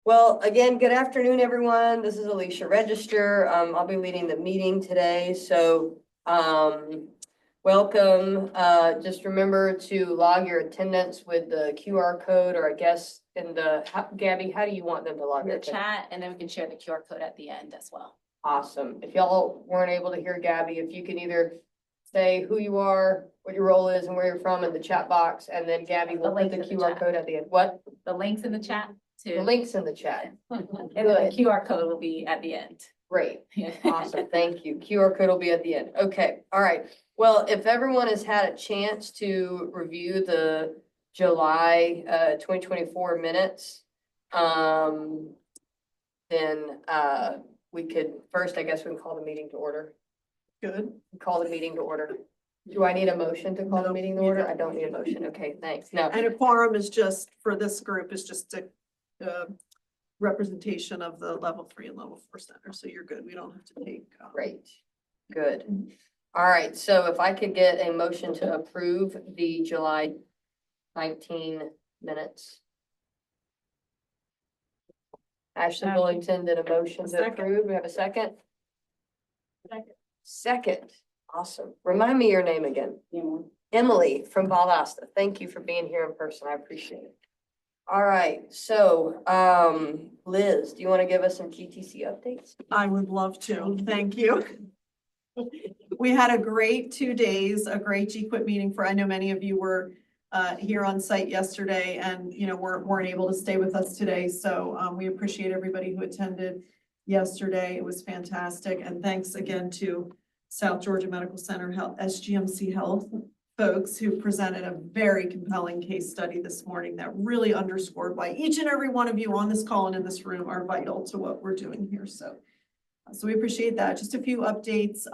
Well, again, good afternoon, everyone. This is Alicia Register. I'll be leading the meeting today. So, welcome. Just remember to log your attendance with the QR code, or I guess in the, Gabby, how do you want them to log The their chat, and then we can share the QR code at the end as well. Awesome. If y'all weren't able to hear Gabby, if you can either say who you are, what your role is, and where you're from in the chat box, and then Gabby will put the QR code at the end. What? The links in the chat too. The link's in the chat. And then the QR code will be at the end. Great. Awesome. Thank you. QR code will be at the end. Okay. All right. Well, if everyone has had a chance to review the July 2024 minutes, then we could first, I guess we can call the meeting to order. Good. Call the meeting to order. Do I need a motion to call the meeting to order? I don't need a motion. Okay, thanks. No. And a quorum is just, for this group, is just a representation of the level 3 and level 4 center. So you're good. We don't have to take. Great. Good. All right. So if I could get a motion to approve the July 19 minutes. Ashley Billington did a motion to approve. We have a second? Second. Awesome. Remind me your name again. Emily from Valdosta. Thank you for being here in person. I appreciate it. All right. So, Liz, do you want to give us some GTC updates? I would love to. Thank you. We had a great 2 days, a great GQuit meeting I know many of you were here on site yesterday and, weren't able to stay with us today. So we appreciate everybody who attended yesterday. It was fantastic. And thanks again to South Georgia Medical Center Health, SGMC Health folks who presented a very compelling case study this morning that really underscored why each and every one of you on this call and in this room are vital to what we're doing here. So we appreciate that. Just a few updates.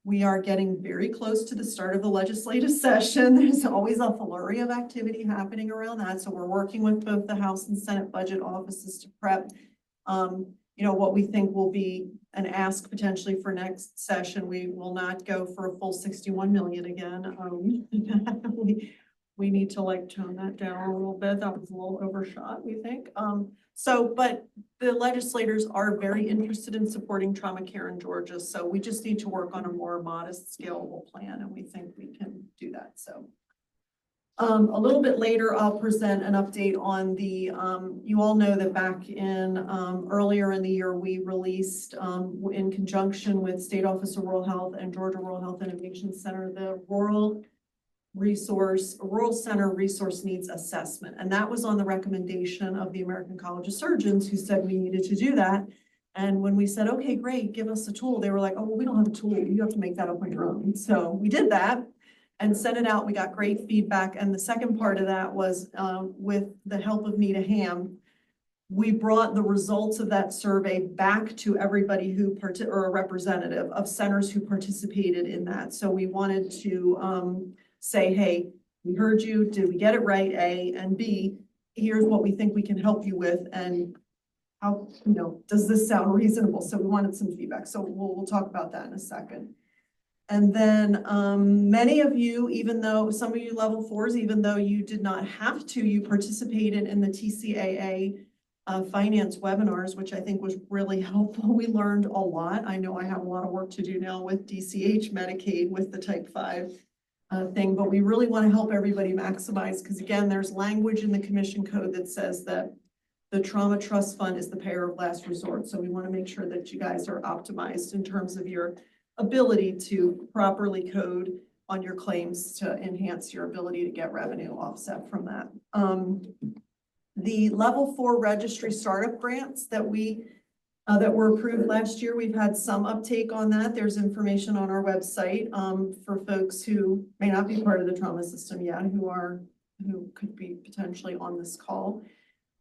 We are getting very close to the start of the legislative session. There's always a flurry of activity happening around that. So we're working with both the House and Senate budget offices to prep, what we think will be an ask potentially for next session. We will not go for a full 61 million again. We need to tone that down a little bit. That was a little overshot, we think. But the legislators are very interested in supporting trauma care in Georgia. So we just need to work on a more modest, scalable plan, and we think we can do that. So a little bit later, I'll present an update on the, you all know that back in earlier in the year, we released in conjunction with State Office of Rural Health and Georgia Rural Health Innovation Center, the Rural Center Resource Needs Assessment. And that was on the recommendation of the American College of Surgeons, who said we needed to do that. And when we said, okay, great, give us a tool, they were like, oh, well, we don't have a tool. You have to make that up on your own. So we did that and sent it out. We got great feedback. And the second part of that was with the help of Nita Ham, we brought the results of that survey back to everybody who or a representative of centers who participated in that. So we wanted to say, hey, we heard you. Did we get it right? A, and B, here's what we think we can help you with. And how, does this sound reasonable? So we wanted some feedback. So we'll talk about that in a second. And then many of you, even though some of you level 4s, even though you did not have to, you participated in the TCAA finance webinars, which I think was really helpful. We learned a lot. I know I have a lot of work to do now with DCH Medicaid with the type 5 thing, but we really want to help everybody maximize, because again, there's language in the commission code that says that the trauma trust fund is the payer of last resort. So we want to make sure that you guys are optimized in terms of your ability to properly code on your claims to enhance your ability to get revenue offset from that. The level 4 registry startup grants that were approved last year, we've had some uptake on that. There's information on our website for folks who may not be part of the trauma system yet, who could be potentially on this call.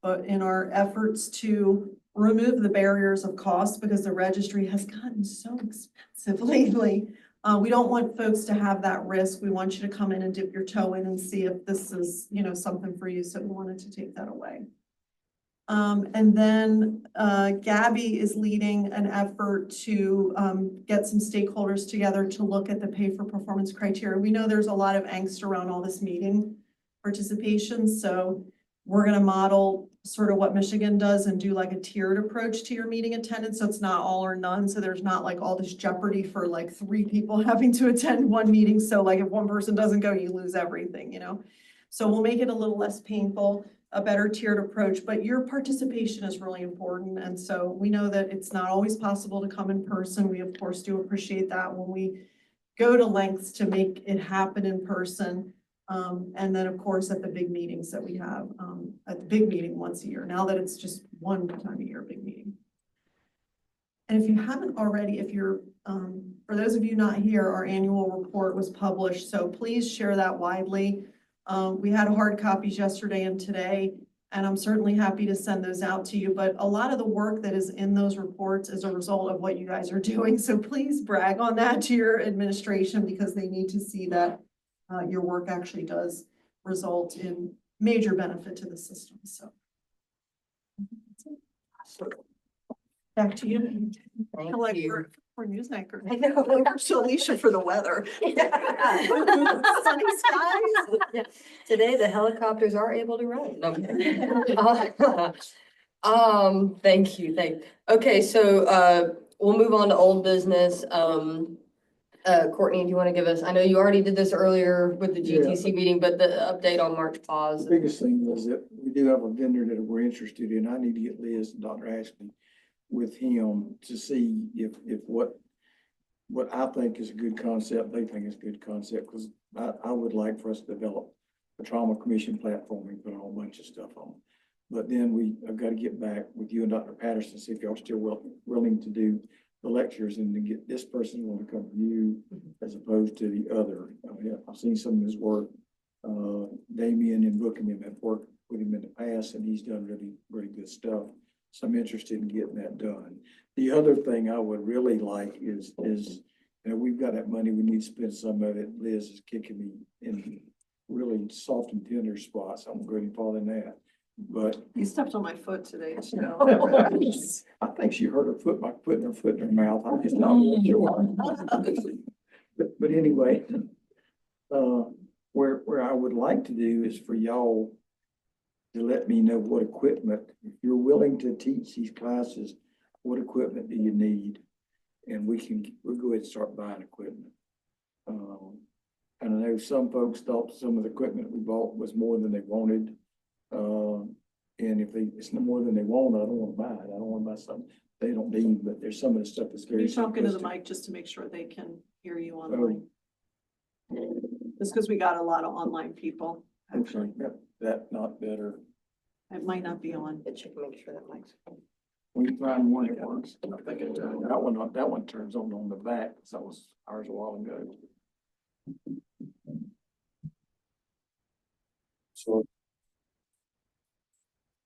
But in our efforts to remove the barriers of cost, because the registry has gotten so expensive lately, we don't want folks to have that risk. We want you to come in and dip your toe in and see if this is, something for you. So we wanted to take that away. And then Gabby is leading an effort to get some stakeholders together to look at the pay for performance criteria. We know there's a lot of angst around all this meeting participation. So we're going to model sort of what Michigan does and do like a tiered approach to your meeting attendance. So it's not all or none. So there's not like all this jeopardy for like 3 people having to attend one meeting. So like if one person doesn't go, you lose everything, you know? So we'll make it a little less painful, a better tiered approach, but your participation is really important. And so we know that it's not always possible to come in person. We of course do appreciate that when we go to lengths to make it happen in person. And then of course, at the big meetings that we have, at the big meeting once a year, now that it's just one time a year, big meeting. And if you haven't already, if you're, for those of you not here, our annual report was published, so please share that widely. We had hard copies yesterday and today, and I'm certainly happy to send those out to you, but a lot of the work that is in those reports is a result of what you guys are doing. So please brag on that to your administration because they need to see that your work actually does result in major benefit to the system, so. Back to you. Thank Like you. we're news anchor. I know. To Alicia for the weather. Yeah. Sunny skies. Yeah. Today, the helicopters are able to run. No, I'm kidding. Thank you, okay, so, we'll move on to old business. Courtney, do you want to give us, I know you already did this earlier with the GTC meeting, but the update on March pause. The biggest thing is that we do have a vendor that we're interested in. I need to get Liz and Dr. Ashley with him to see if what I think is a good concept, they think is a good concept, because I would like for us to develop a trauma commission platform and put a whole bunch of stuff on. But then I've got to get back with you and Dr. Patterson, see if y'all still willing to do the lectures and to get this person want to come from you as opposed to the other. I mean, I've seen some of his work. Damien and Booking him have worked with him in the past, and he's done really good stuff. So I'm interested in getting that done. The other thing I would really like is, you know, we've got that money, we need to spend some of it. Liz is kicking me in really soft and tender spots. I'm going farther than that. But You stepped on my foot today, so. I think she heard her foot, my putting her foot in her mouth. I'm just not real sure. But anyway, where I would like to do is for y'all to let me know what equipment, if you're willing to teach these classes, what equipment do you need? And we'll go ahead and start buying equipment. And I know some folks thought some of the equipment we bought was more than they wanted. And if it's no more than they want, I don't want to buy it. I don't want to buy something they don't need, but there's some of the stuff that's very. Be talking to the simplistic. mic just to make sure they can hear you online. Just because we got a lot of online people, actually. That not better. It might not be on. Check, make sure that mic's. We find one at once. I think that one turns on the back. So that was ours a while ago. So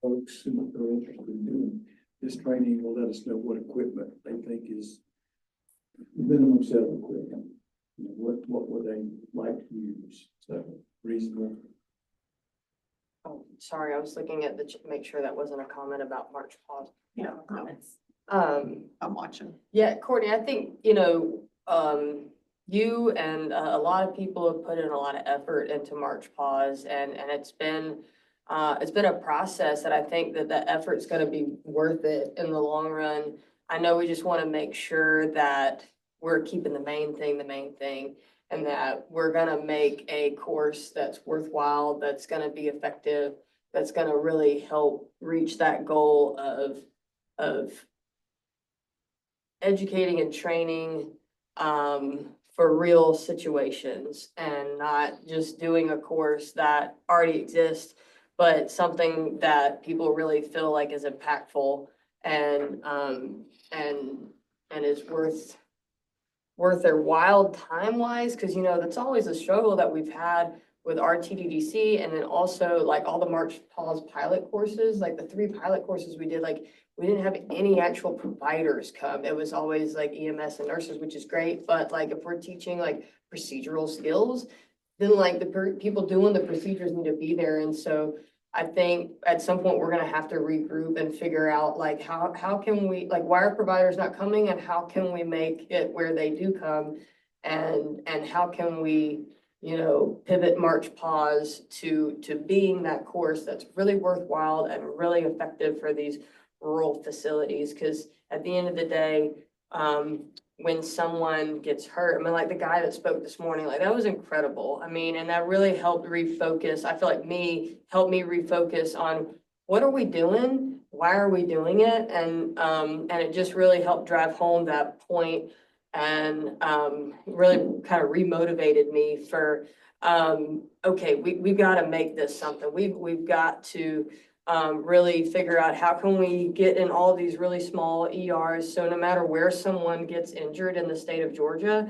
folks who are interested in doing this training will let us know what equipment they think is the minimum set of equipment. You know, what would they like to use? So reasonable. Oh, sorry, I was looking at make sure that wasn't a comment about March pause. Yeah, no, Comments. I'm watching. Yeah, Courtney, I think, you know, you and a lot of people have put in a lot of effort into March pause, and it's been a process that I think that the effort's going to be worth it in the long run. I know we just want to make sure that we're keeping the main thing, and that we're going to make a course that's worthwhile, that's going to be effective, that's going to really help reach that goal of educating and training for real situations, and not just doing a course that already exists, but something that people really feel like is impactful and is worth their while time-wise, because you know that's always a struggle that we've had with our TDDC, and then also like all the March pause pilot courses, like the 3 pilot courses we did, like we didn't have any actual providers come. It was always like EMS and nurses, which is great, but like if we're teaching like procedural skills, then like the people doing the procedures need to be there. And so I think at some point we're gonna have to regroup and figure out like how can we, like, why are providers not coming, and how can we make it where they do come, and how can we pivot March pause to being that course that's really worthwhile and really effective for these rural facilities. Because at the end of the day, when someone gets hurt, I mean, like the guy that spoke this morning, like that was incredible. I mean, and that really helped refocus. I feel like helped me refocus on what are we doing? Why are we doing it? And it just really helped drive home that point and really kind of remotivated me for okay, we've got to make this something. We've got to really figure out how can we get in all these really small ERs. So no matter where someone gets injured in the state of Georgia,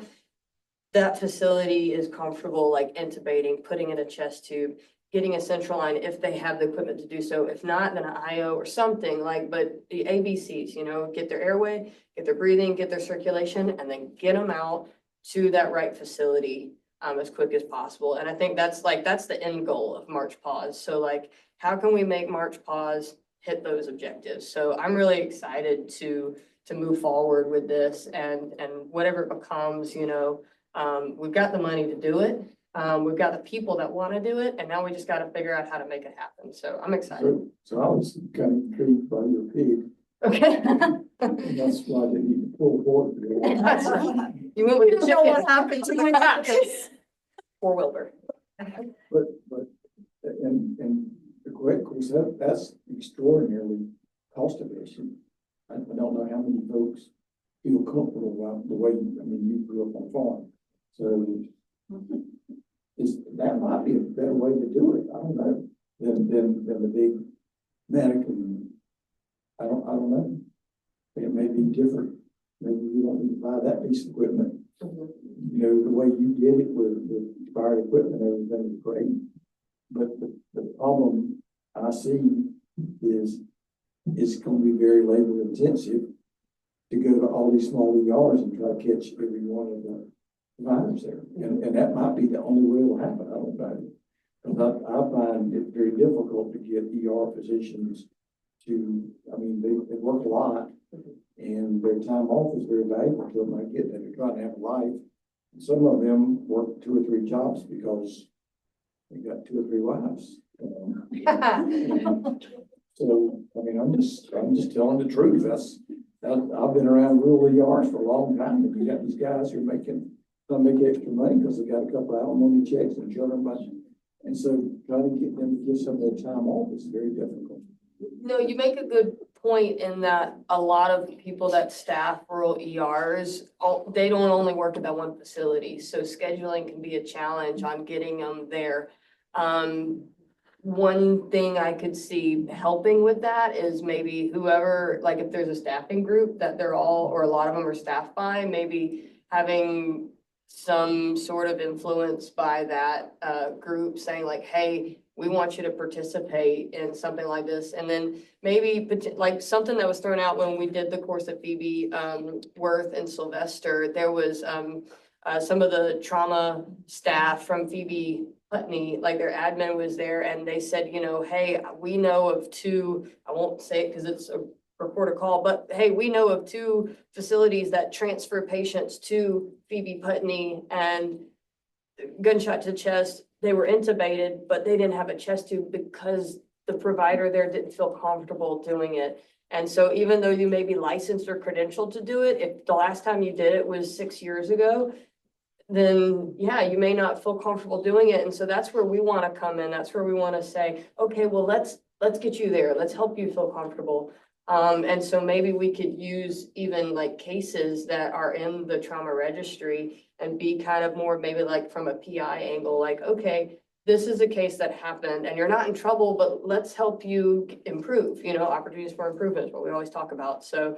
that facility is comfortable like intubating, putting in a chest tube, getting a central line if they have the equipment to do so. If not, then an IO or something like, but the ABCs, get their airway, get their breathing, get their circulation, and then get them out to that right facility as quick as possible. And I think that's the end goal of March Pause. So like, how can we make March Pause hit those objectives? So I'm really excited to move forward with this and whatever it becomes, we've got the money to do it. We've got the people that want to do it, and now we just got to figure out how to make it happen. So I'm excited. So I was kind of intrigued by your pig, Okay. and that's why I didn't even pull forward. That's right. You went with the You know what chicken. happened to my Or Wilbur. But, and the correct course, that's extraordinarily cost efficient. I don't know how many folks feel comfortable about the way, you grew up on a farm. So that might be a better way to do it. I don't know, than the big mannequin. I don't know. It may be different. Maybe you don't need to buy that piece of equipment. The way you did it with fire equipment, everything is great. But the problem I see is it's going to be very labor intensive to go to all these small ERs and try to catch every one of the providers there. And that might be the only way it will happen. I don't know. Because I find it very difficult to get ER physicians to, they work a lot and their time off is very valuable to them. I get that they're trying to have a life. And some of them work 2 or 3 jobs because they got 2 or 3 wives. So, I'm just telling the truth. I've been around rural ERs for a long time. And you got these guys who are trying to make extra money because they got a couple of alimony checks and children budget. And so trying to get them to give some of their time off is very difficult. No, you make a good point in that a lot of people that staff rural ERs, they don't only work at that one facility. So scheduling can be a challenge on getting them there. One thing I could see helping with that is maybe whoever, like if there's a staffing group that they're all, or a lot of them are staffed by, maybe having some sort of influence by that group saying like, hey, we want you to participate in something like this. And then maybe like something that was thrown out when we did the course at Phoebe Worth and Sylvester, there was some of the trauma staff from Phoebe Putney, like their admin was there and they said, hey, we know of 2, I won't say it because it's a record a call, but hey, we know of 2 facilities that transfer patients to Phoebe Putney and gunshot to the chest. They were intubated, but they didn't have a chest tube because the provider there didn't feel comfortable doing it. And so even though you may be licensed or credentialed to do it, if the last time you did it was 6 years ago, then yeah, you may not feel comfortable doing it. And so that's where we want to come in. That's where we want to say, okay, well, let's get you there. Let's help you feel comfortable. And so maybe we could use even like cases that are in the trauma registry and be kind of more maybe like from a PI angle, like, okay, this is a case that happened and you're not in trouble, but let's help you improve, opportunities for improvement is what we always talk about. So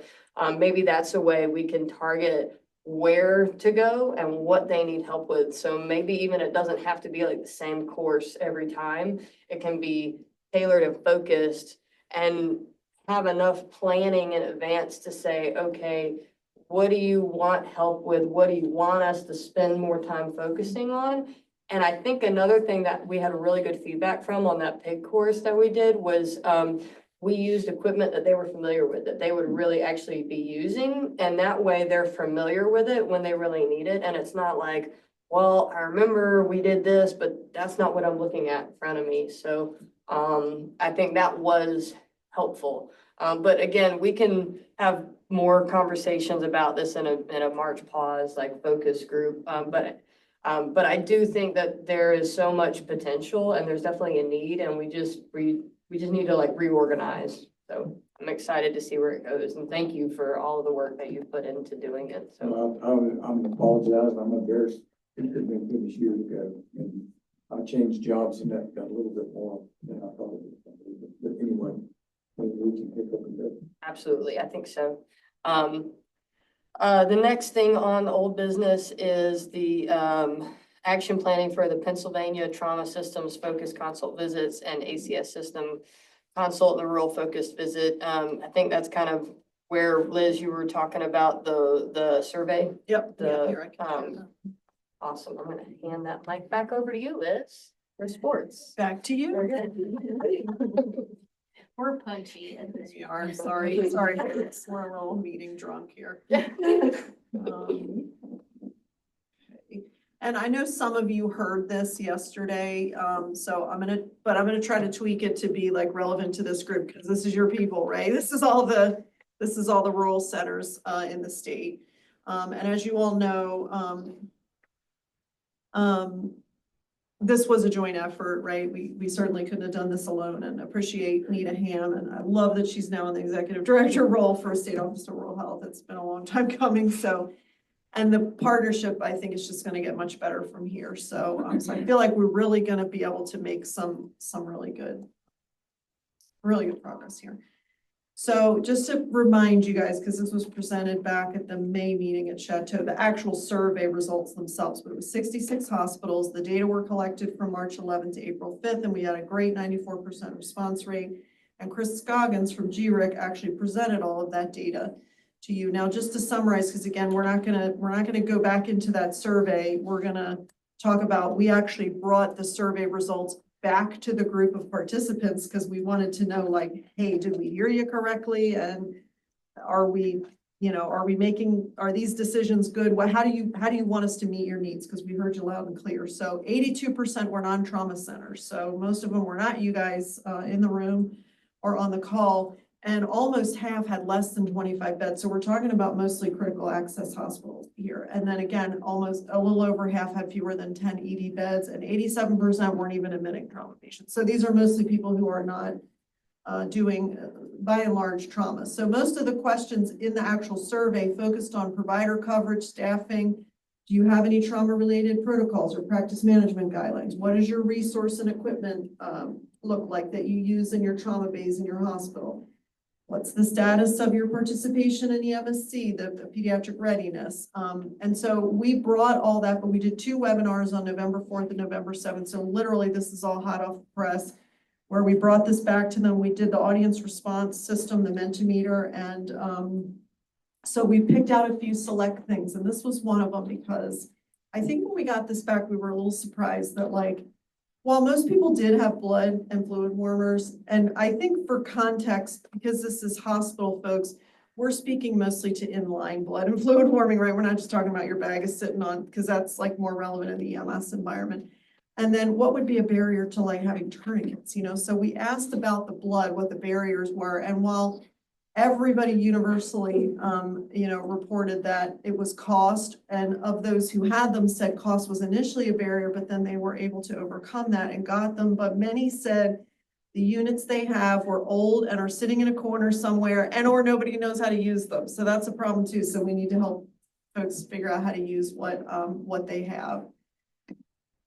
maybe that's a way we can target where to go and what they need help with. So maybe even it doesn't have to be like the same course every time. It can be tailored and focused and have enough planning in advance to say, okay, what do you want help with? What do you want us to spend more time focusing on? And I think another thing that we had really good feedback from on that PIG course that we did was we used equipment that they were familiar with, that they would really actually be using. And that way they're familiar with it when they really need it. And it's not like, well, I remember we did this, but that's not what I'm looking at in front of me. So I think that was helpful. But again, we can have more conversations about this in a March pause, like focus group. But I do think that there is so much potential and there's definitely a need, and we just need to like reorganize. So I'm excited to see where it goes, and thank you for all of the work that you put into doing it. So Well, I'm apologize, I'm embarrassed, it could have been finished years ago, and I changed jobs and that got a little bit more than I thought it was. But anyway, maybe we can pick up a bit. absolutely, I think so. The next thing on the old business is the action planning for the Pennsylvania Trauma Systems Focused Consult Visits and ACS System Consult and the Rural Focused Visit. I think that's kind of where, Liz, you were talking about the survey. Yep. The, Yeah, here I can share that. Awesome. I'm gonna hand that mic back over to you, Liz, for sports. Back to you. Very good. We're punchy at this. We are, sorry, folks. We're a little meeting drunk here. Um, okay. And I know some of you heard this yesterday, so I'm gonna try to tweak it to be like relevant to this group, because this is your people, right? This is all the rural centers in the state. And as you all know, this was a joint effort, right? We certainly couldn't have done this alone, and appreciate Nita Ham. And I love that she's now in the executive director role for State Office of Rural Health. It's been a long time coming. So, and the partnership, I think, is just going to get much better from here. So, so I feel like we're really going to be able to make some really good progress here. So just to remind you guys, because this was presented back at the May meeting at Chateau, the actual survey results themselves, but it was 66 hospitals. The data were collected from March 11th to April 5th, and we had a great 94% response rate. And Chris Scoggins from GRIC actually presented all of that data to you. Now, just to summarize, because again, we're not gonna go back into that survey. We're gonna talk about, we actually brought the survey results back to the group of participants because we wanted to know, like, hey, did we hear you correctly? And are we making, are these decisions good? How do you want us to meet your needs? Because we heard you loud and clear. So 82% were non-trauma centers. So most of them were not you guys in the room or on the call. And almost half had less than 25 beds. So we're talking about mostly critical access hospitals here. And then again, almost a little over half had fewer than 10 ED beds, and 87% weren't even admitting trauma patients. So these are mostly people who are not doing, by and large, trauma. So most of the questions in the actual survey focused on provider coverage, staffing. Do you have any trauma-related protocols or practice management guidelines? What does your resource and equipment look like that you use in your trauma bays in your hospital? What's the status of your participation in EMSC, the pediatric readiness? And so we brought all that, but we did 2 webinars on November 4th and November 7th. So literally this is all hot off the press, where we brought this back to them. We did the audience response system, the Mentimeter, and so we picked out a few select things. And this was one of them, because I think when we got this back, we were a little surprised that, like, while most people did have blood and fluid warmers, and I think for context, because this is hospital folks, we're speaking mostly to inline blood and fluid warming, right? We're not just talking about your bag is sitting on, because that's like more relevant in the EMS environment. And then what would be a barrier to like having tourniquets, you know? So we asked about the blood, what the barriers were. And while everybody universally, reported that it was cost, and of those who had them said cost was initially a barrier, but then they were able to overcome that and got them. But many said the units they have were old and are sitting in a corner somewhere, and or nobody knows how to use them. So that's a problem too. So we need to help folks figure out how to use what they have.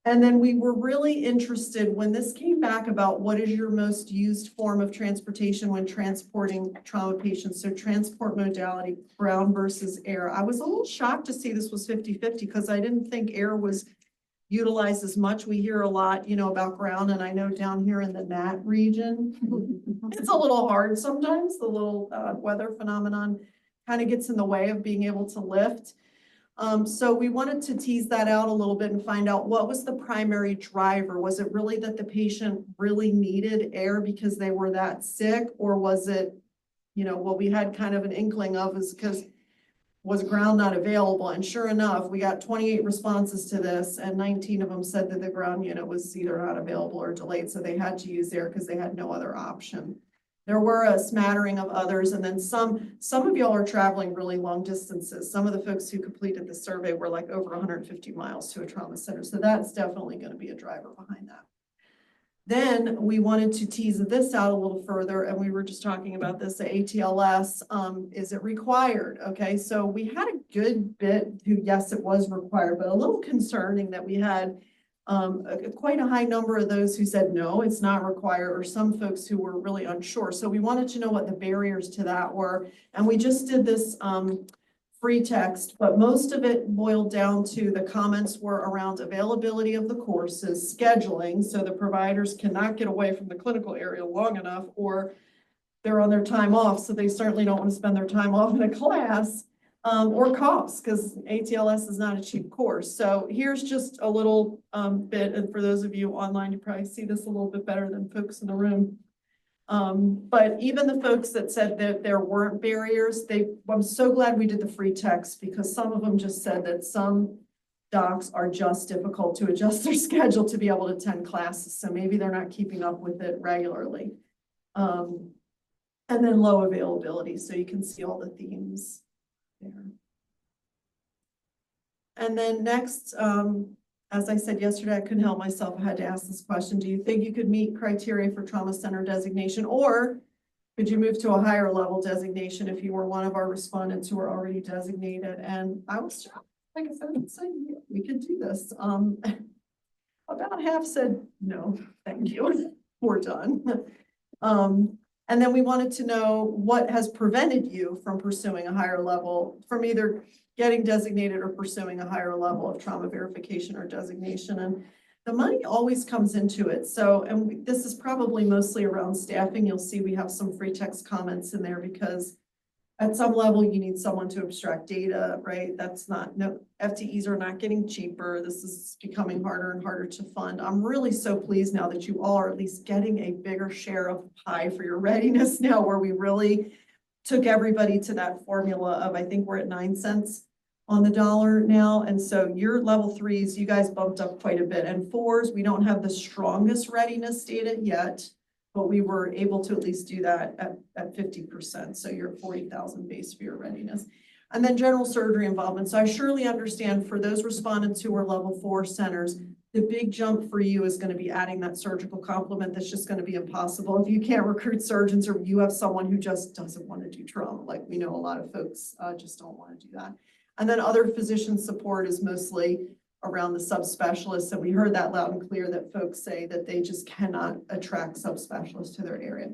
And then we were really interested when this came back about what is your most used form of transportation when transporting trauma patients. So transport modality, ground versus air. I was a little shocked to see this was 50-50 because I didn't think air was utilized as much. We hear a lot, about ground, and I know down here in the Nat region, it's a little hard sometimes. The little weather phenomenon kind of gets in the way of being able to lift. So we wanted to tease that out a little bit and find out what was the primary driver. Was it really that the patient really needed air because they were that sick? Or was it, what we had kind of an inkling of is because was ground not available? And sure enough, we got 28 responses to this, and 19 of them said that the ground unit was either not available or delayed, so they had to use there because they had no other option. There were a smattering of others, and then some of y'all are traveling really long distances. Some of the folks who completed the survey were like over 150 miles to a trauma center, so that's definitely going to be a driver behind that. Then we wanted to tease this out a little further, and we were just talking about this, the ATLS, is it required? Okay, so we had a good bit who, yes, it was required, but a little concerning that we had quite a high number of those who said, no, it's not required, or some folks who were really unsure. So we wanted to know what the barriers to that were. And we just did this free text, but most of it boiled down to the comments were around availability of the courses, scheduling, so the providers cannot get away from the clinical area long enough, or they're on their time off, so they certainly don't want to spend their time off in a class, or cost, because ATLS is not a cheap course. So here's just a little bit, and for those of you online, you probably see this a little bit better than folks in the room. But even the folks that said that there weren't barriers, I'm so glad we did the free text, because some of them just said that some docs are just difficult to adjust their schedule to be able to attend classes. So maybe they're not keeping up with it regularly. And then low availability. So you can see all the themes there. And then next, as I said yesterday, I couldn't help myself. I had to ask this question. Do you think you could meet criteria for trauma center designation, or could you move to a higher level designation if you were one of our respondents who were already designated? And I was, like I said, saying we could do this. About half said, no, thank you, we're done. And then we wanted to know what has prevented you from pursuing a higher level, from either getting designated or pursuing a higher level of trauma verification or designation. And the money always comes into it. So, and this is probably mostly around staffing. You'll see we have some free text comments in there, because at some level you need someone to abstract data, right? That's not, no, FTEs are not getting cheaper. This is becoming harder and harder to fund. I'm really so pleased now that you all are at least getting a bigger share of pie for your readiness now, where we really took everybody to that formula of, I think we're at 9 cents on the dollar now. And so your level 3s, you guys bumped up quite a bit. And 4s, we don't have the strongest readiness data yet, but we were able to at least do that at 50%. So you're at 40,000 base for your readiness. And then general surgery involvement. So I surely understand for those respondents who are level 4 centers, the big jump for you is going to be adding that surgical complement. That's just going to be impossible if you can't recruit surgeons, or you have someone who just doesn't want to do trauma. Like we know a lot of folks just don't want to do that. And then other physician support is mostly around the subspecialists. And we heard that loud and clear, that folks say that they just cannot attract subspecialists to their area.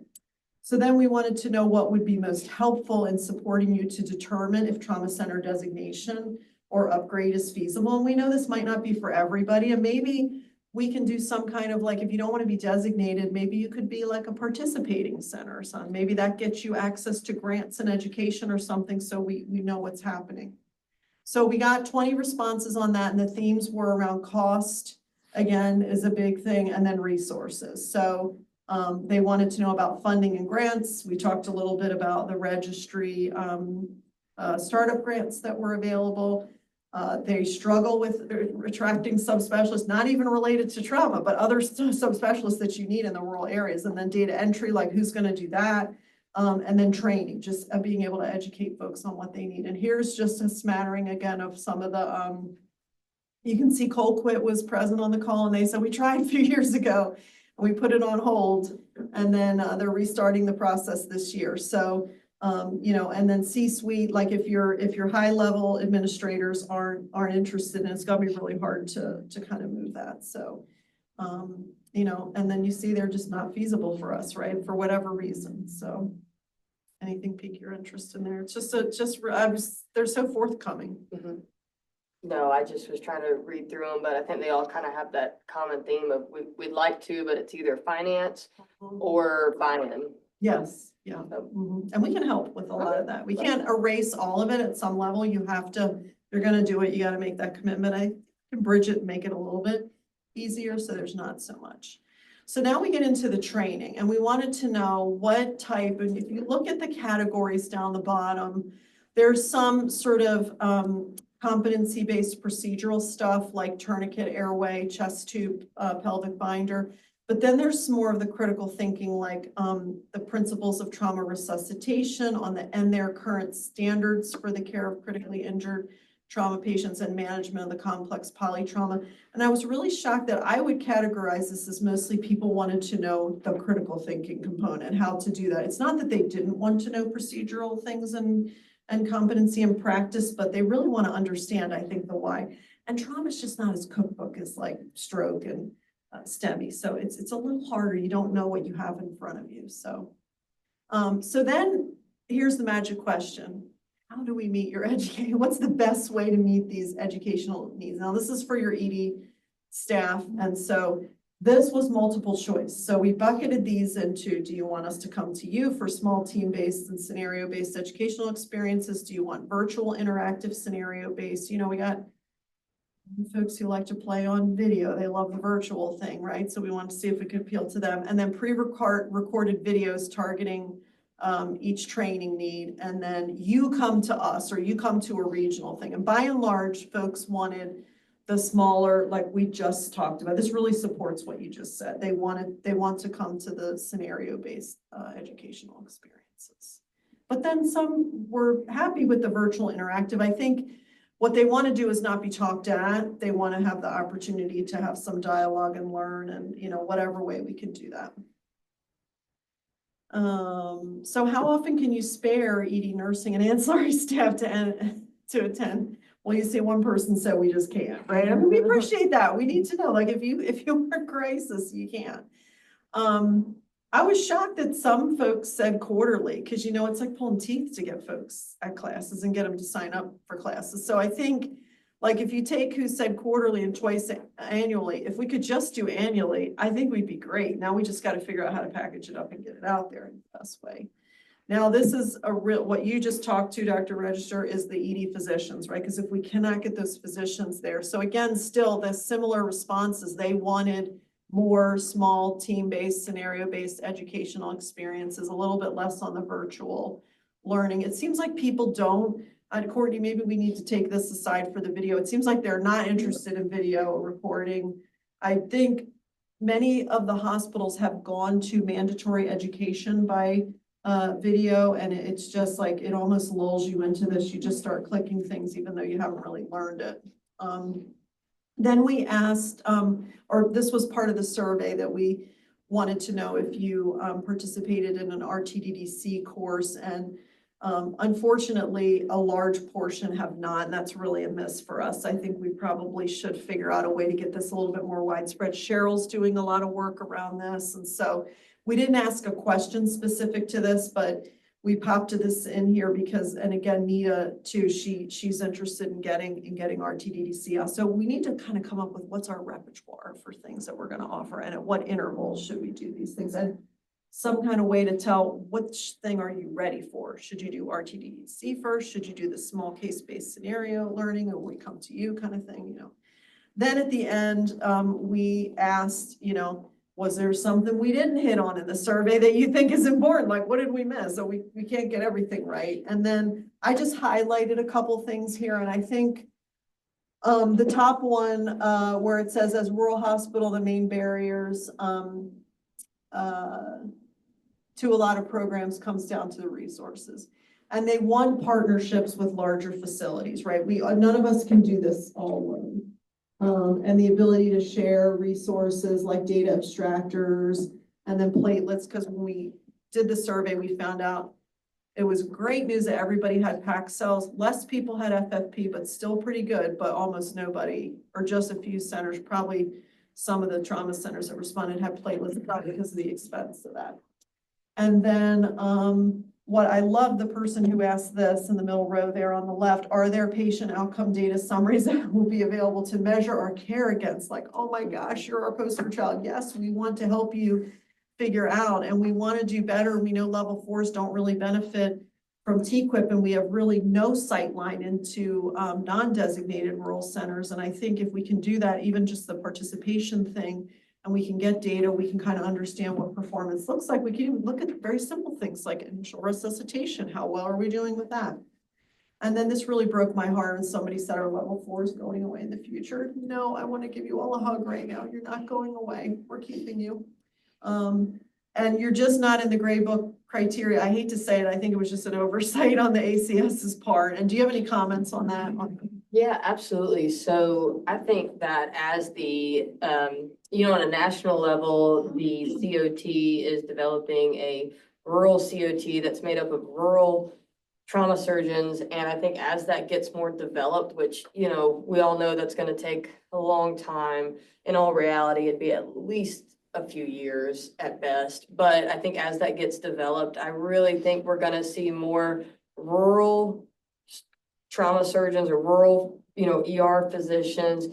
So then we wanted to know what would be most helpful in supporting you to determine if trauma center designation or upgrade is feasible. And we know this might not be for everybody, and maybe we can do some kind of, like, if you don't want to be designated, maybe you could be like a participating center or something. Maybe that gets you access to grants and education or something, so we know what's happening. So we got 20 responses on that, and the themes were around cost, again, is a big thing, and then resources. So they wanted to know about funding and grants. We talked a little bit about the registry startup grants that were available. They struggle with attracting subspecialists, not even related to trauma, but other subspecialists that you need in the rural areas. And then data entry, like who's going to do that? And then training, just being able to educate folks on what they need. And here's just a smattering again of some of the, you can see Colquitt was present on the call, and they said, we tried a few years ago and we put it on hold, and then they're restarting the process this year. So, you know, and then C-suite, like if your high level administrators aren't interested, and it's gonna be really hard to kind of move that. So, you know, and then you see they're just not feasible for us, right? For whatever reason. So anything pique your interest in there? It's just they're so forthcoming. Mm-hmm. No, I just was trying to read through them, but I think they all kind of have that common theme of we'd like to, but it's either finance or buy-in. Yes, yeah. And we can help with a lot of that. We can't erase all of it at some level. You have to, if you're going to do it, you got to make that commitment. I can bridge it and make it a little bit easier so there's not so much. So now we get into the training, and we wanted to know what type, and if you look at the categories down the bottom, There's some sort of competency-based procedural stuff like tourniquet, airway, chest tube, pelvic binder. But then there's more of the critical thinking, like the principles of trauma resuscitation and their current standards for the care of critically injured trauma patients and management of the complex polytrauma. And I was really shocked that I would categorize this as mostly people wanted to know the critical thinking component, how to do that. It's not that they didn't want to know procedural things and competency and practice, but they really want to understand, I think, the why. And trauma is just not as cookbook as like stroke and STEMI. So it's a little harder. You don't know what you have in front of you. So, so then here's the magic question. How do we meet your education? What's the best way to meet these educational needs? Now, this is for your ED staff. And so this was multiple choice. So we bucketed these into, do you want us to come to you for small team-based and scenario-based educational experiences? Do you want virtual interactive scenario-based? You know, we got folks who like to play on video. They love the virtual thing, right? So we wanted to see if we could appeal to them. And then recorded videos targeting each training need. And then you come to us or you come to a regional thing. And by and large, folks wanted the smaller, like we just talked about. This really supports what you just said. They want to come to the scenario-based educational experiences. But then some were happy with the virtual interactive. I think what they want to do is not be talked at. They want to have the opportunity to have some dialogue and learn, and you know, whatever way we can do that. So how often can you spare ED nursing and ancillary staff to attend? Well, you see one person said we just can't, right? I mean, we appreciate that. We need to know, like, if you're in crisis, you can't. I was shocked that some folks said quarterly, because you know, it's like pulling teeth to get folks at classes and get them to sign up for classes. So I think, like, if you take who said quarterly and twice annually, if we could just do annually, I think we'd be great. Now we just got to figure out how to package it up and get it out there in the best way. Now, this is what you just talked to, Dr. Register, is the ED physicians, right? Because if we cannot get those physicians there. So again, still the similar responses, they wanted more small team-based, scenario-based educational experiences, a little bit less on the virtual learning. It seems like people don't, Courtney, maybe we need to take this aside for the video. It seems like they're not interested in video recording. I think many of the hospitals have gone to mandatory education by video, and it's just like, it almost lulls you into this. You just start clicking things even though you haven't really learned it. Then we asked, or this was part of the survey that we wanted to know if you participated in an RTDDC course, and unfortunately, a large portion have not, and that's really a miss for us. I think we probably should figure out a way to get this a little bit more widespread. Cheryl's doing a lot of work around this, and so we didn't ask a question specific to this, but we popped this in here because, and again, Nita too, she's interested in getting RTDDC. So we need to kind of come up with what's our repertoire for things that we're going to offer, and at what intervals should we do these things, and some kind of way to tell which thing are you ready for. Should you do RTDDC first? Should you do the small case-based scenario learning, or we come to you kind of thing, you know? Then at the end, we asked, you know, was there something we didn't hit on in the survey that you think is important? Like, what did we miss? So we can't get everything right. And then I just highlighted a couple things here. And I think the top one where it says, as rural hospital, the main barriers to a lot of programs comes down to the resources. And they want partnerships with larger facilities, right? None of us can do this all alone. And the ability to share resources like data abstractors and then platelets, because when we did the survey, we found out it was great news that everybody had PAC cells. Less people had FFP, but still pretty good, but almost nobody, or just a few centers, probably some of the trauma centers that responded had platelets, probably because of the expense of that. And then what I love, the person who asked this in the middle row there on the left, are there patient outcome data summaries that will be available to measure our care against? Like, oh my gosh, you're our poster child. Yes, we want to help you figure out, and we want to do better. We know level 4s don't really benefit from TQIP, and we have really no sight line into non-designated rural centers. And I think if we can do that, even just the participation thing, and we can get data, we can kind of understand what performance looks like. We can even look at very simple things like initial resuscitation. How well are we doing with that? And then this really broke my heart when somebody said our level 4 is going away in the future. No, I want to give you all a hug right now. You're not going away. We're keeping you. And you're just not in the gray book criteria. I hate to say it. I think it was just an oversight on the ACS's part. And do you have any comments on that? Yeah, absolutely. So I think that as the, on a national level, the COT is developing a rural COT that's made up of rural trauma surgeons. And I think as that gets more developed, which, we all know that's going to take a long time. In all reality, it'd be at least a few years at best. But I think as that gets developed, I really think we're going to see more rural trauma surgeons or rural, ER physicians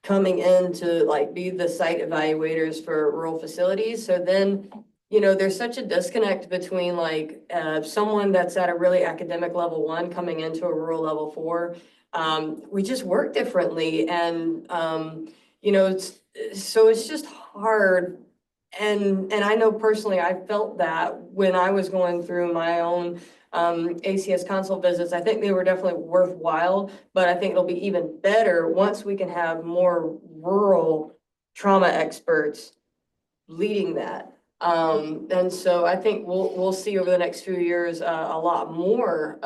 coming in to like be the site evaluators for rural facilities. So then, there's such a disconnect between like someone that's at a really academic level 1 coming into a rural level 4. We just work differently, and it's just hard. And I know personally, I felt that when I was going through my own ACS consult visits. I think they were definitely worthwhile, but I think it'll be even better once we can have more rural trauma experts leading that. And so I think we'll see over the next few years a lot more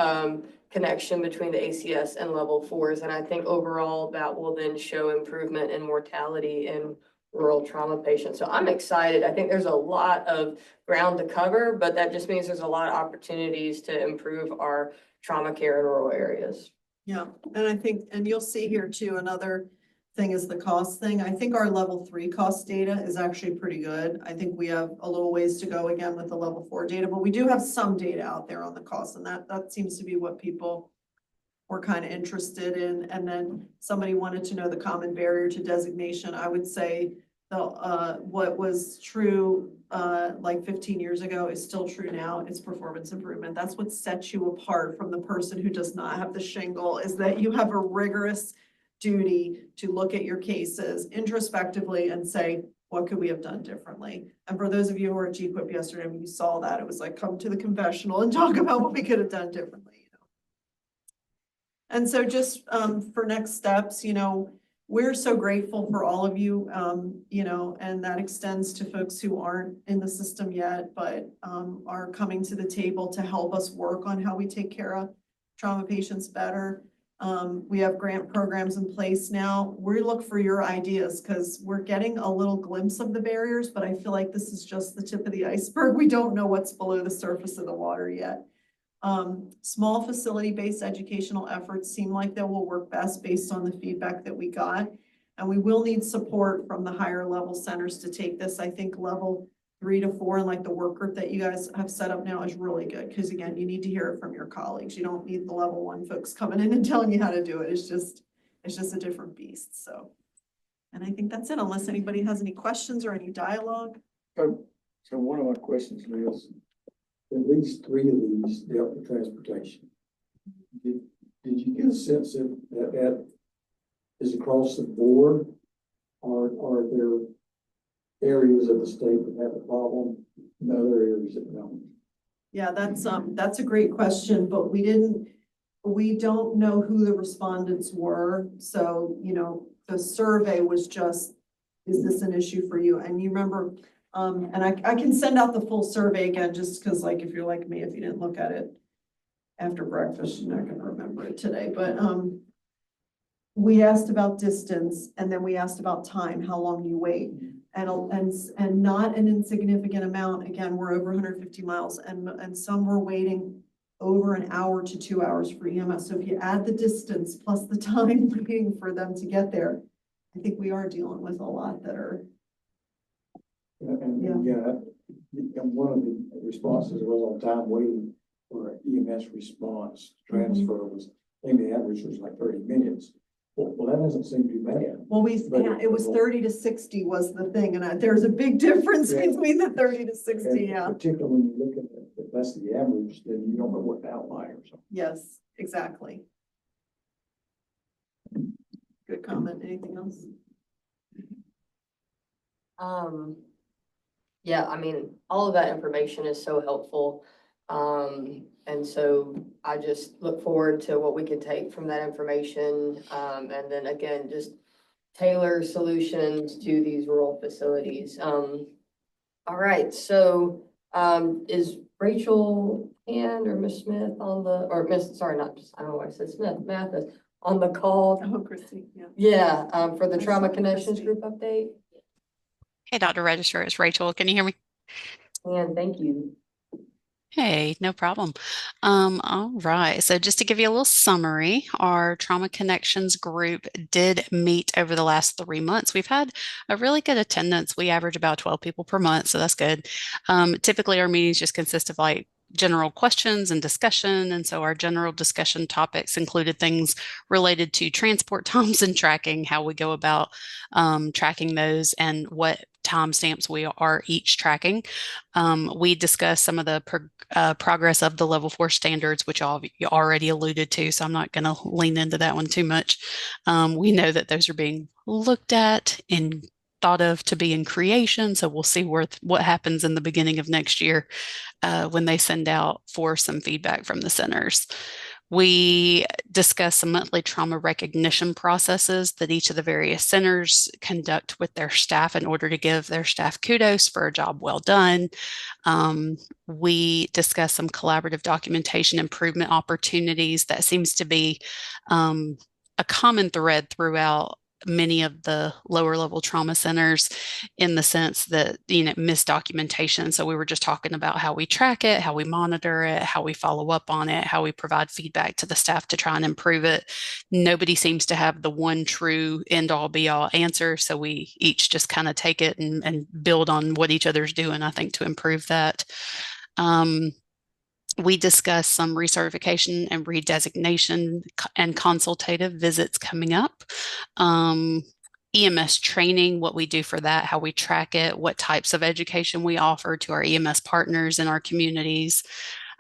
connection between the ACS and level 4s. And I think overall that will then show improvement in mortality in rural trauma patients. So I'm excited. I think there's a lot of ground to cover, but that just means there's a lot of opportunities to improve our trauma care in rural areas. Yeah, and I think, and you'll see here too, another thing is the cost thing. I think our level 3 cost data is actually pretty good. I think we have a little ways to go again with the level 4 data, but we do have some data out there on the cost, and that seems to be what people were kind of interested in. And then somebody wanted to know the common barrier to designation. I would say what was true like 15 years ago is still true now. It's performance improvement. That's what sets you apart from the person who does not have the shingle, is that you have a rigorous duty to look at your cases introspectively and say, what could we have done differently? And for those of you who were at GQuip yesterday, when you saw that, it was like, come to the confessional and talk about what we could have done differently. And so just for next steps, we're so grateful for all of you, and that extends to folks who aren't in the system yet, but are coming to the table to help us work on how we take care of trauma patients better. We have grant programs in place now. We look for your ideas because we're getting a little glimpse of the barriers, but I feel like this is just the tip of the iceberg. We don't know what's below the surface of the water yet. Small facility-based educational efforts seem like they will work best based on the feedback that we got. And we will need support from the higher level centers to take this. I think level 3 to 4 and like the work group that you guys have set up now is really good. Because again, you need to hear it from your colleagues. You don't need the level 1 folks coming in and telling you how to do it. It's just a different beast. So, and I think that's it, unless anybody has any questions or any dialogue. So one of my questions is, at least 3 of these dealt with transportation. Did you get a sense of that is across the board, or are there areas of the state that have a problem and other areas that don't? Yeah, that's a great question, but we don't know who the respondents were. So, the survey was just, is this an issue for you? And you remember, and I can send out the full survey again, just because like, if you're like me, if you didn't look at it after breakfast, you're not going to remember it today. But we asked about distance, and then we asked about time, how long you wait, and not an insignificant amount. Again, we're over 150 miles, and some were waiting over an hour to 2 hours for EMS. So if you add the distance plus the time waiting for them to get there, I think we are dealing with a lot that are. And one of the responses was on time waiting for EMS response transfer was, I think the average was like 30 minutes. Well, that doesn't seem too bad. Well, it was 30 to 60 was the thing, and there's a big difference between the 30 to 60, and yeah. particularly when you look at it, if that's the average, then you don't know what the outliers are. Yes, exactly. Good comment. Anything else? Yeah, I mean, all of that information is so helpful. And so I just look forward to what we can take from that information. And then again, just tailor solutions to these rural facilities. All right, so, is Rachel Hand or Miss Smith on the, or Miss, sorry, not, I don't know why I said Smith, Mathis, on the call? Oh, Christy, yeah. Yeah, for the I Trauma saw Connections Christy. Group update. Hey, Dr. Register, it's Rachel. Can you hear me? And thank you. Hey, no problem. All right. So just to give you a little summary, our Trauma Connections group did meet over the last 3 months. We've had a really good attendance. We average about 12 people per month, so that's good. Typically, our meetings just consist of like general questions and discussion. And so our general discussion topics included things related to transport times and tracking, how we go about tracking those, and what timestamps we are each tracking. We discussed some of the progress of the level 4 standards, which you already alluded to, so I'm not going to lean into that one too much. We know that those are being looked at and thought of to be in creation, so we'll see what happens in the beginning of next year when they send out for some feedback from the centers. We discuss some monthly trauma recognition processes that each of the various centers conduct with their staff in order to give their staff kudos for a job well done. We discuss some collaborative documentation improvement opportunities. That seems to be a common thread throughout many of the lower level trauma centers, in the sense that, missed documentation. So we were just talking about how we track it, how we monitor it, how we follow up on it, how we provide feedback to the staff to try and improve it. Nobody seems to have the one true end all be all answer. So we each just kind of take it and build on what each other's doing, I think, to improve that. We discuss some recertification and redesignation and consultative visits coming up. EMS training, what we do for that, how we track it, what types of education we offer to our EMS partners in our communities.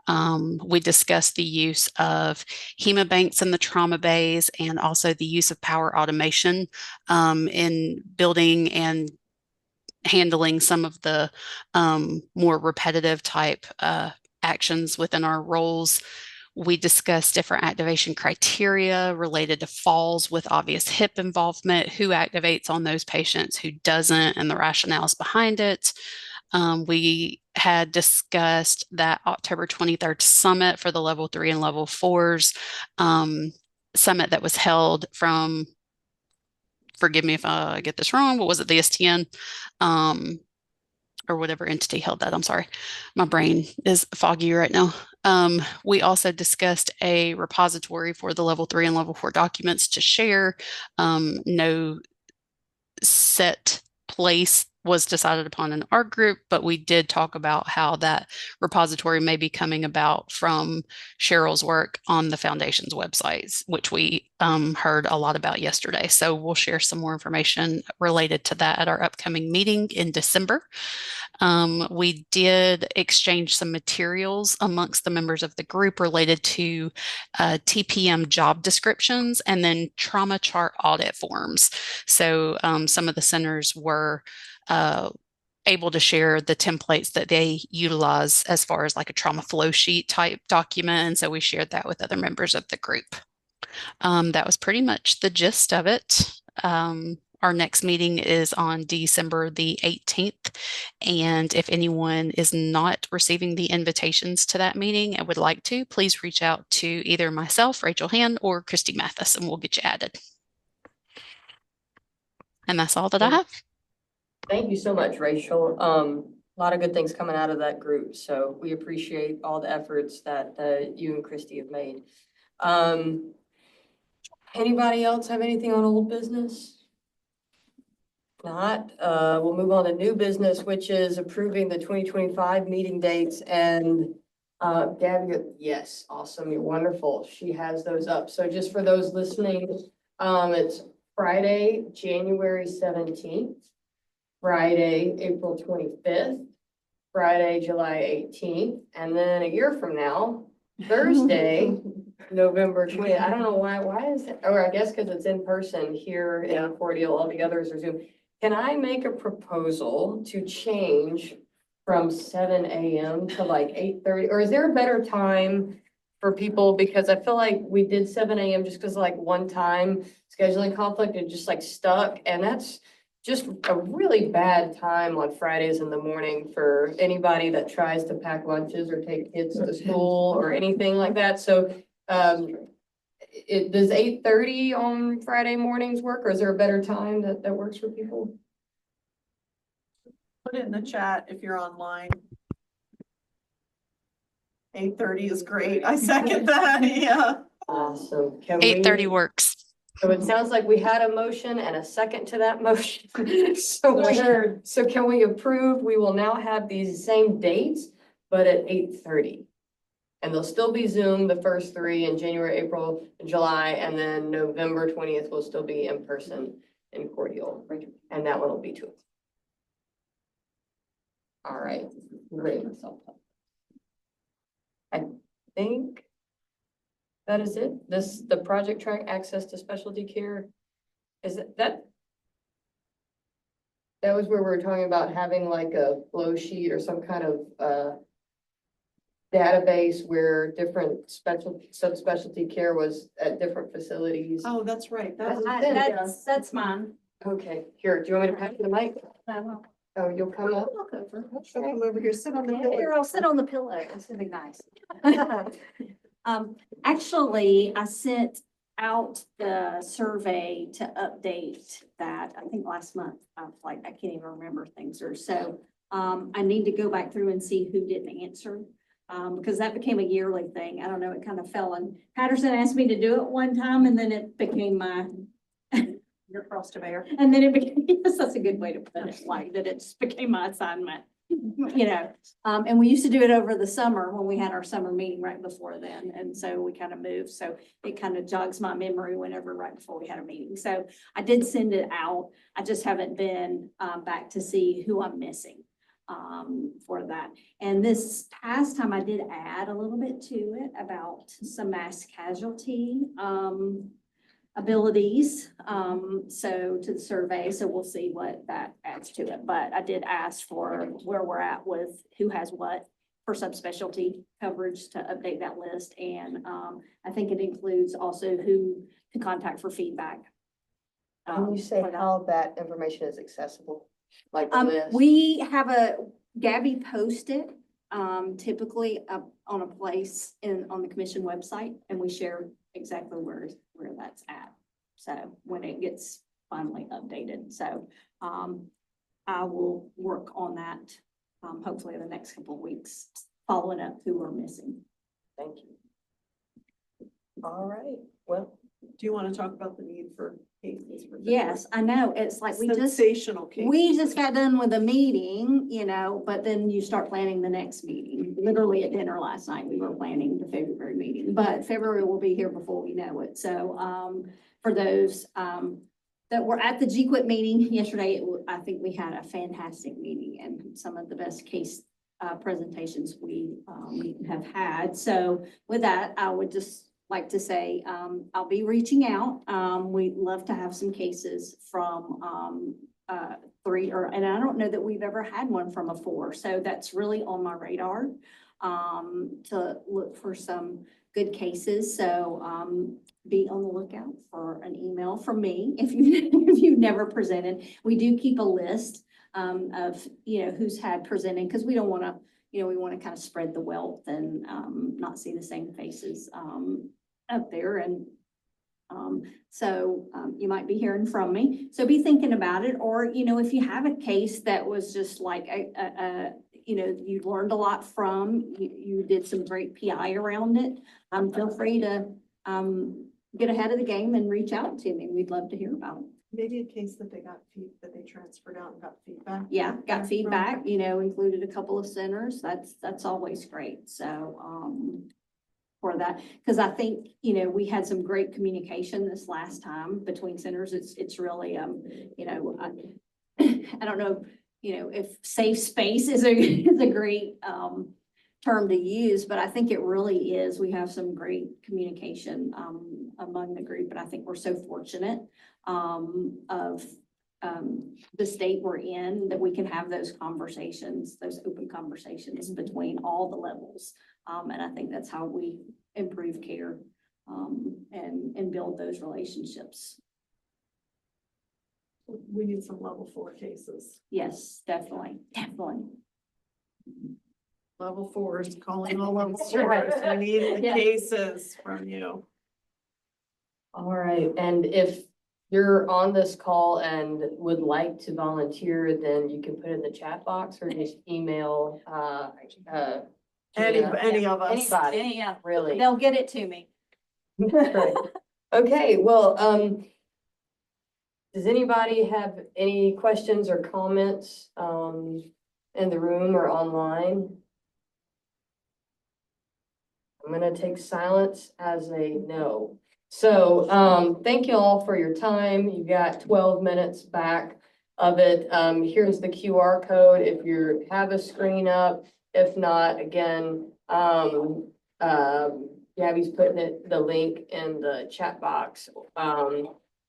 We discussed the use of hemobanks in the trauma bays, and also the use of power automation in building and handling some of the more repetitive type actions within our roles. We discussed different activation criteria related to falls with obvious hip involvement, who activates on those patients, who doesn't, and the rationales behind it. We had discussed that October 23rd summit for the level 3 and level 4s, summit that was held from, forgive me if I get this wrong, what was it, the STN? Or whatever entity held that. I'm sorry. My brain is foggy right now. We also discussed a repository for the level 3 and level 4 documents to share. No set place was decided upon in our group, but we did talk about how that repository may be coming about from Cheryl's work on the foundation's websites, which we heard a lot about yesterday. So we'll share some more information related to that at our upcoming meeting in December. We did exchange some materials amongst the members of the group related to TPM job descriptions and then trauma chart audit forms. So some of the centers were able to share the templates that they utilize as far as like a trauma flow sheet type document. And so we shared that with other members of the group. That was pretty much the gist of it. Our next meeting is on December the 18th. And if anyone is not receiving the invitations to that meeting and would like to, please reach out to either myself, Rachel Hand, or Christy Mathis, and we'll get you added. And that's all that I have. Thank you so much, Rachel. A lot of good things coming out of that group. So we appreciate all the efforts that you and Christy have made. Anybody else have anything on old business? Not, we'll move on to new business, which is approving the 2025 meeting dates. And Gabby, yes, awesome, you're wonderful. She has those up. So just for those listening, it's Friday, January 17th, Friday, April 25th, Friday, July 18th, and then a year from now, Thursday, November 20th. I don't know why is it, or I guess because it's in person here in Cordial, all the others are Zoom. Can I make a proposal to change from 7 a.m. to like 8:30, or is there a better time for people? Because I feel like we did 7 a.m. just because like one time scheduling conflict and just like stuck, and that's just a really bad time on Fridays in the morning for anybody that tries to pack lunches or take kids to school or anything like that. So, does 8:30 on Friday mornings work, or is there a better time that works for people? Put it in the chat if you're online. 8:30 is great. I second that, yeah. Awesome. Can 8:30 we, works. so it sounds like we had a motion and a second to that motion. So can we approve? We will now have these same dates, but at 8:30. And they'll still be Zoom, the first three in January, April, and July, and then November 20th will still be in person in Cordial. And that one will be 2. All right, great. I think that is it. The project track access to specialty care. Is that? That was where we were talking about having like a flow sheet or some kind of, database where different subspecialty care was at different facilities. Oh, that's right. That was, That's mine. Okay, here, do you want me to pass you the mic? Oh, you'll come up? she'll come over here, sit on the Here, pillow. I'll sit on the pillow. It's gonna be nice. Actually, I sent out the survey to update that, I think last month. I was like, I can't even remember things or so. I need to go back through and see who didn't answer. Because that became a yearly thing. I don't know, it kind of fell and Patterson asked me to do it one time and then it became my, Your cross to bear. and then it became, yes, that's a good way to put it, like that it just became my assignment. You know, and we used to do it over the summer when we had our summer meeting right before then. And so we kind of moved. So it kind of jogs my memory whenever right before we had a meeting. So I did send it out. I just haven't been back to see who I'm missing for that. And this past time I did add a little bit to it about some mass casualty abilities, so to the survey, so we'll see what that adds to it. But I did ask for where we're at with who has what for subspecialty coverage to update that list. And I think it includes also who to contact for feedback. Can you say for that. how that information is accessible? Like the list? We have Gabby posted typically up on a place on the commission website, and we share exactly where that's at. So when it gets finally updated, so I will work on that hopefully in the next couple of weeks, following up who we're missing. Thank you. All right, well. Do you want to talk about the need for cases? for Yes, I know. It's like sensational cases. we just got done with a meeting, you know, but then you start planning the next meeting. Literally at dinner last night, we were planning the February meeting, but February will be here before we know it. So, for those, that were at the GQuIP meeting yesterday, I think we had a fantastic meeting and some of the best case, presentations we have had. So with that, I would just like to say, I'll be reaching out. We'd love to have some cases from, 3 and I don't know that we've ever had one from a 4. So that's really on my radar, to look for some good cases. So, be on the lookout for an email from me if you've never presented. We do keep a list, of, you know, who's had presented, because we don't want to, you know, we want to kind of spread the wealth and, not see the same faces, up there. And so you might be hearing from me. So be thinking about it. Or, you know, if you have a case that was just like, you know, you learned a lot from, you did some great PI around it, feel free to get ahead of the game and reach out to me. We'd love to hear about it. Maybe a case that that they transferred out and got feedback. Yeah, got feedback, you know, included a couple of centers. That's always great. So, for that, because I think, you know, we had some great communication this last time between centers. It's really, you know, I don't know, you know, if safe space is a great, term to use, but I think it really is. We have some great communication, among the group, and I think we're so fortunate, of the state we're in, that we can have those conversations, those open conversations between all the levels. And I think that's how we improve care, and build those relationships. We need some level 4 cases. Yes, definitely, definitely. Level 4s, calling all level 4s. We need the Yeah. cases from you. All right, and if you're on this call and would like to volunteer, then you can put it in the chat box or just email, Any of us. anybody, Yeah, really. they'll get it to me. Great. Okay, well, does anybody have any questions or comments, in the room or online? I'm gonna take silence as a no. So, thank you all for your time. You got 12 minutes back of it. Here's the QR code if you have a screen up. If not, again, Gabby's putting the link in the chat box.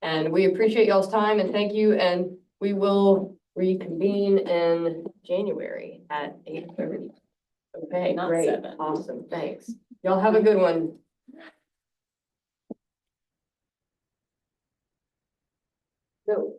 And we appreciate y'all's time and thank you. And we will reconvene in January at 8:30. Okay, Not great, 7. awesome, thanks. Y'all have a good one. No.